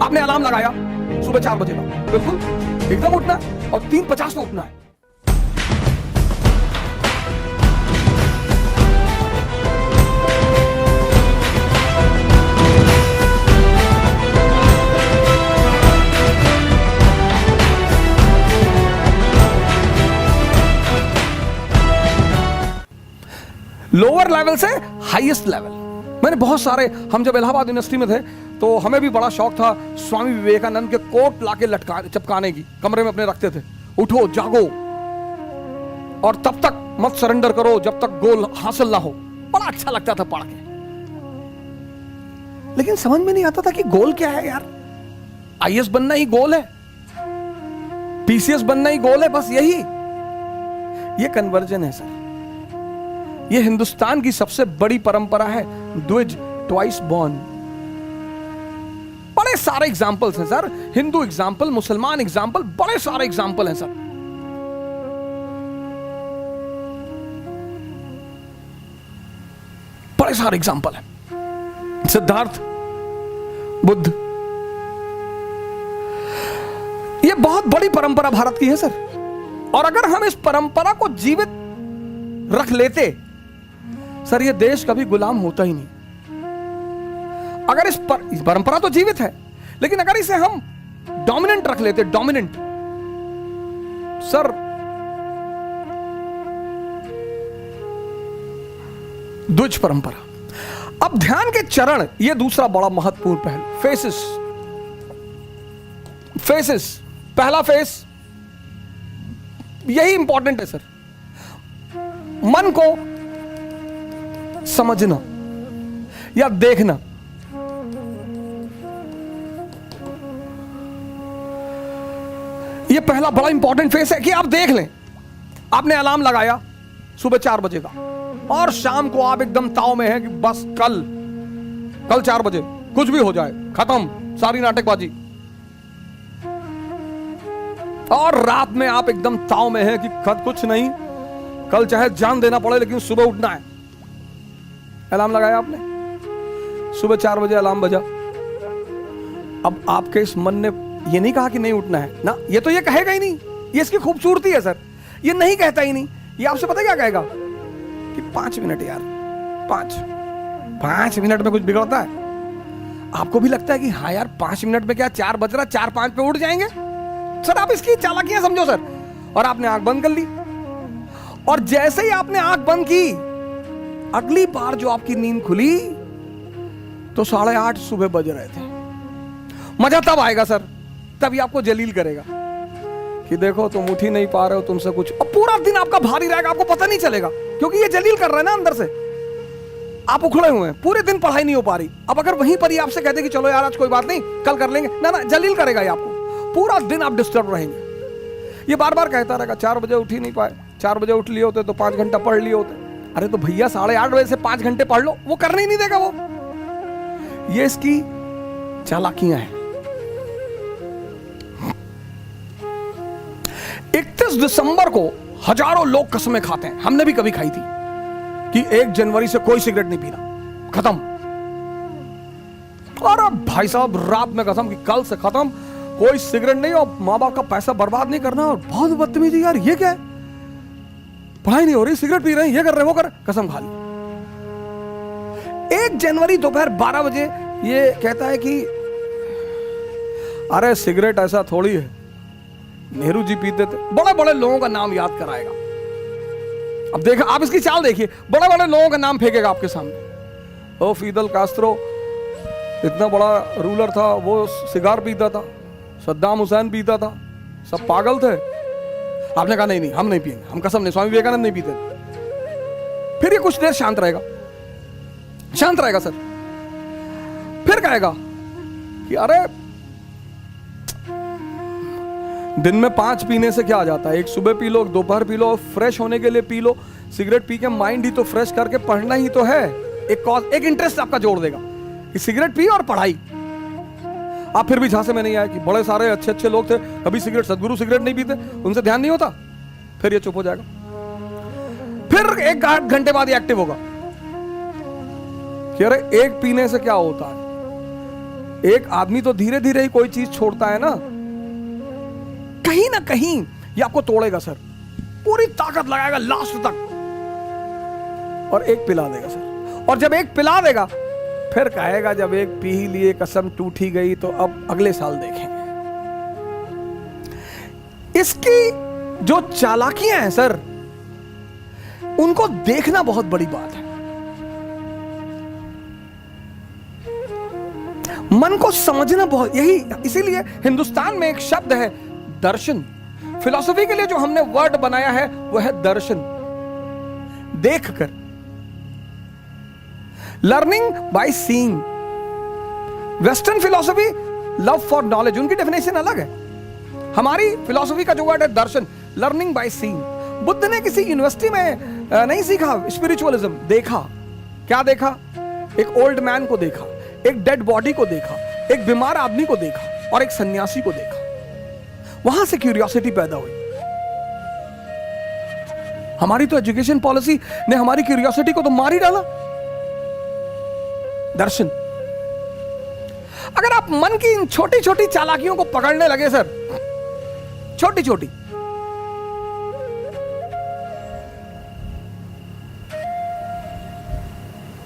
आपने अलार्म लगाया सुबह 4 बजे का, बिल्कुल एकदम उठना और 3:50 में उठना है। लोअर लेवल से हाईएस्ट लेवल। मैंने बहुत सारे, हम जब इलाहाबाद यूनिवर्सिटी में थे तो हमें भी बड़ा शौक था स्वामी विवेकानंद के कोट लाके लटका चिपकाने की, कमरे में अपने रखते थे। उठो जागो और तब तक मत सरेंडर करो जब तक गोल हासिल ना हो। बड़ा अच्छा लगता था पढ़ के, लेकिन समझ में नहीं आता था कि गोल क्या है यार। आईएएस बनना ही गोल है, पीसीएस बनना ही गोल है, बस यही। ये कन्वर्जन है सर, ये हिंदुस्तान की सबसे बड़ी परंपरा है, द्विज ट्वाइस बॉर्न। बड़े सारे एग्जाम्पल्स हैं सर, हिंदू एग्जाम्पल, मुसलमान एग्जाम्पल, बड़े सारे एग्जाम्पल हैं सर। बड़े सारे एग्जाम्पल हैं। सिद्धार्थ बुद्ध, ये बहुत बड़ी परंपरा भारत की है सर। और अगर हम इस परंपरा को जीवित रख लेते सर, ये देश कभी गुलाम होता ही नहीं। अगर इस परंपरा तो जीवित है, लेकिन अगर इसे हम डोमिनेंट रख लेते, डोमिनेंट सर, द्विज परंपरा। अब ध्यान के चरण, ये दूसरा बड़ा महत्वपूर्ण पहलू, फेसेस। फेसेस, पहला फेस यही इंपॉर्टेंट है सर, मन को समझना या देखना। यह पहला बड़ा इंपॉर्टेंट फेस है कि आप देख लें। आपने अलार्म लगाया सुबह 4 बजे का और शाम को आप एकदम ताव में हैं कि बस कल 4 बजे कुछ भी हो जाए, खत्म सारी नाटकबाजी। और रात में आप एकदम ताव में हैं कि कुछ नहीं, कल चाहे जान देना पड़े लेकिन सुबह उठना है। अलार्म लगाया आपने, सुबह 4 बजे अलार्म बजा। अब आपके इस मन ने ये नहीं कहा कि नहीं उठना है ना, ये तो ये कहेगा ही नहीं, ये इसकी खूबसूरती है सर। ये नहीं कहता ही नहीं, ये आपसे पता क्या कहेगा कि 5 मिनट यार, 5 मिनट में कुछ बिगड़ता है। आपको भी लगता है कि हाँ यार 5 मिनट में क्या, 4 बज रहा, 4-5 पे उठ जाएंगे सर। आप इसकी चालाकियां समझो सर। और आपने आंख बंद कर ली, और जैसे ही आपने आंख बंद की, अगली बार जो आपकी नींद खुली तो 8:30 सुबह बज रहे थे। मजा तब आएगा सर, तभी आपको जलील करेगा कि देखो तुम उठ ही नहीं पा रहे हो, तुमसे कुछ। और पूरा दिन आपका भारी रहेगा, आपको पता नहीं चलेगा, क्योंकि ये जलील कर रहा है ना अंदर से। आप उखड़े हुए हैं, पूरे दिन पढ़ाई नहीं हो पा रही। अब अगर वहीं पर ही आपसे कहते कि चलो यार आज कोई बात नहीं, कल कर लेंगे, ना जलील करेगा ये आपको। पूरा दिन आप डिस्टर्ब रहेंगे। ये बार बार कहता रहेगा 4 बजे उठ ही नहीं पाए, 4 बजे उठ लिए होते तो 5 घंटा पढ़ लिए होते। अरे तो भैया 8:30 बजे से 5 घंटे पढ़ लो, वो करने ही नहीं देगा वो। ये इसकी चालाकियां हैं। 31 दिसंबर को हजारों लोग कसमें खाते हैं, हमने भी कभी खाई थी कि 1 जनवरी से कोई सिगरेट नहीं पीना, खत्म। और अब भाई साहब रात में कसम कि कल से खत्म, कोई सिगरेट नहीं, और माँ बाप का पैसा बर्बाद नहीं करना। और बहुत बदतमीजी यार, ये क्या है, पढ़ाई नहीं हो रही, सिगरेट पी रहे हैं, ये कर रहे हैं, वो कर, कसम खा ली। 1 जनवरी दोपहर 12 बजे ये कहता है कि अरे सिगरेट ऐसा थोड़ी है, नेहरू जी पीते थे। बड़े बड़े लोगों का नाम याद कराएगा। अब देखा आप इसकी चाल देखिए, बड़े बड़े लोगों का नाम फेंकेगा आपके सामने। ओ फिदल कास्ट्रो इतना बड़ा रूलर था, वो सिगार पीता था, सद्दाम हुसैन पीता था, सब पागल थे। आपने कहा नहीं हम नहीं पिएंगे, हम कसम नहीं, स्वामी विवेकानंद नहीं पीते। फिर ये कुछ देर शांत रहेगा सर। फिर कहेगा कि अरे दिन में 5 पीने से क्या आ जाता है, एक सुबह पी लो, दोपहर पी लो, फ्रेश होने के लिए पी लो। सिगरेट पी के माइंड ही तो फ्रेश करके पढ़ना ही तो है। एक इंटरेस्ट आपका जोड़ देगा कि सिगरेट पी और पढ़ाई। आप फिर भी झांसे में नहीं आए कि बड़े सारे अच्छे अच्छे लोग थे, कभी सिगरेट, सदगुरु सिगरेट नहीं पीते, उनसे ध्यान नहीं होता। फिर ये चुप हो जाएगा। फिर 1 घंटे बाद ये एक्टिव होगा कि अरे एक पीने से क्या होता है, एक आदमी तो धीरे धीरे ही कोई चीज छोड़ता है ना कहीं ये आपको तोड़ेगा सर, पूरी ताकत लगाएगा लास्ट तक, और एक पिला देगा सर। और जब एक पिला देगा फिर कहेगा जब एक पी ही लिए कसम टूट ही गई तो अब अगले साल देखेंगे। इसकी जो चालाकियां हैं सर, उनको देखना बहुत बड़ी बात है। मन को समझना बहुत, यही इसीलिए हिंदुस्तान में एक शब्द है दर्शन। फिलॉसफी के लिए जो हमने वर्ड बनाया है वो है दर्शन, देखकर, learning by seeing. Western philosophy love for knowledge, उनकी डेफिनेशन अलग है। हमारी फिलॉसफी का जो वर्ड है दर्शन, लर्निंग बाय सीइंग। बुद्ध ने किसी यूनिवर्सिटी में नहीं सीखा स्पिरिचुअलिज्म, देखा। क्या देखा? एक ओल्ड मैन को देखा, एक डेड बॉडी को देखा, एक बीमार आदमी को देखा और एक सन्यासी को देखा। वहां से क्यूरियोसिटी पैदा हुई। हमारी तो एजुकेशन पॉलिसी ने हमारी क्यूरियोसिटी को तो मार ही डाला। दर्शन। अगर आप मन की इन छोटी छोटी चालाकियों को पकड़ने लगे सर, छोटी छोटी,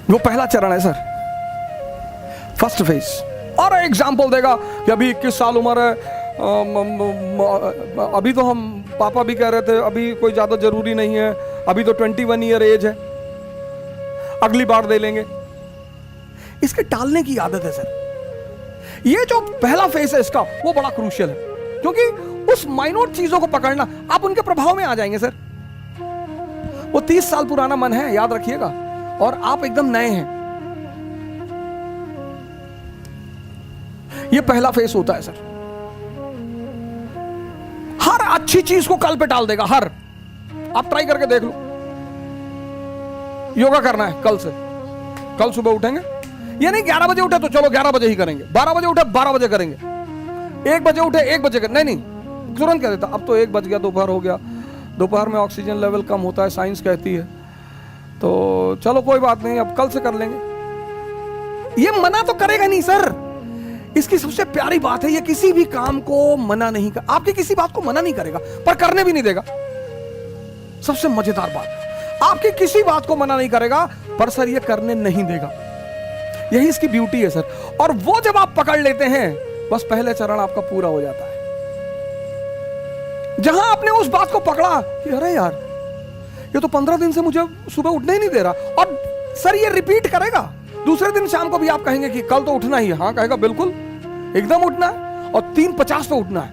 वो पहला चरण है सर, फर्स्ट फेज। और एग्जाम्पल देगा कि अभी 21 साल उम्र है, अभी तो हम पापा भी कह रहे थे अभी कोई ज्यादा जरूरी नहीं है, अभी तो 21 ईयर एज है, अगली बार दे लेंगे। इसके टालने की आदत है सर। ये जो पहला फेज है इसका, वो बड़ा क्रूशियल है, क्योंकि उस माइनोट चीजों को पकड़ना, आप उनके प्रभाव में आ जाएंगे सर। वो 30 साल पुराना मन है, याद रखिएगा, और आप एकदम नए हैं। ये पहला फेज होता है सर। हर अच्छी चीज को कल पे टाल देगा, हर। आप ट्राई करके देख लो। योगा करना है कल से, कल सुबह उठेंगे, ये नहीं 11 बजे उठे तो चलो 11 बजे ही करेंगे, 12 बजे उठे 12 बजे करेंगे, 1 बजे उठे 1 बजे करेंगे, नहीं तुरंत कह देता अब तो 1 बज गया, दोपहर हो गया, दोपहर में ऑक्सीजन लेवल कम होता है, साइंस कहती है, तो चलो कोई बात नहीं अब कल से कर लेंगे। ये मना तो करेगा नहीं सर। इसकी सबसे प्यारी बात है, ये किसी भी काम को मना नहीं कर, आपकी किसी बात को मना नहीं करेगा पर करने भी नहीं देगा। सबसे मजेदार बात, आपकी किसी बात को मना नहीं करेगा पर सर ये करने नहीं देगा। यही इसकी ब्यूटी है सर। और वो जब आप पकड़ लेते हैं, बस पहले चरण आपका पूरा हो जाता है। जहां आपने उस बात को पकड़ा कि अरे यार ये तो 15 दिन से मुझे सुबह उठने ही नहीं दे रहा, और सर ये रिपीट करेगा। दूसरे दिन शाम को भी आप कहेंगे कि कल तो उठना ही है, हाँ कहेगा बिल्कुल एकदम उठना है, और 3:50 पे उठना है।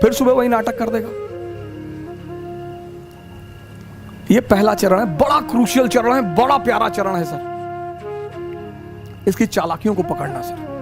फिर सुबह वही नाटक कर देगा। ये पहला चरण है, बड़ा क्रूशियल चरण है, बड़ा प्यारा चरण है सर। इसकी चालाकियों को पकड़ना सर।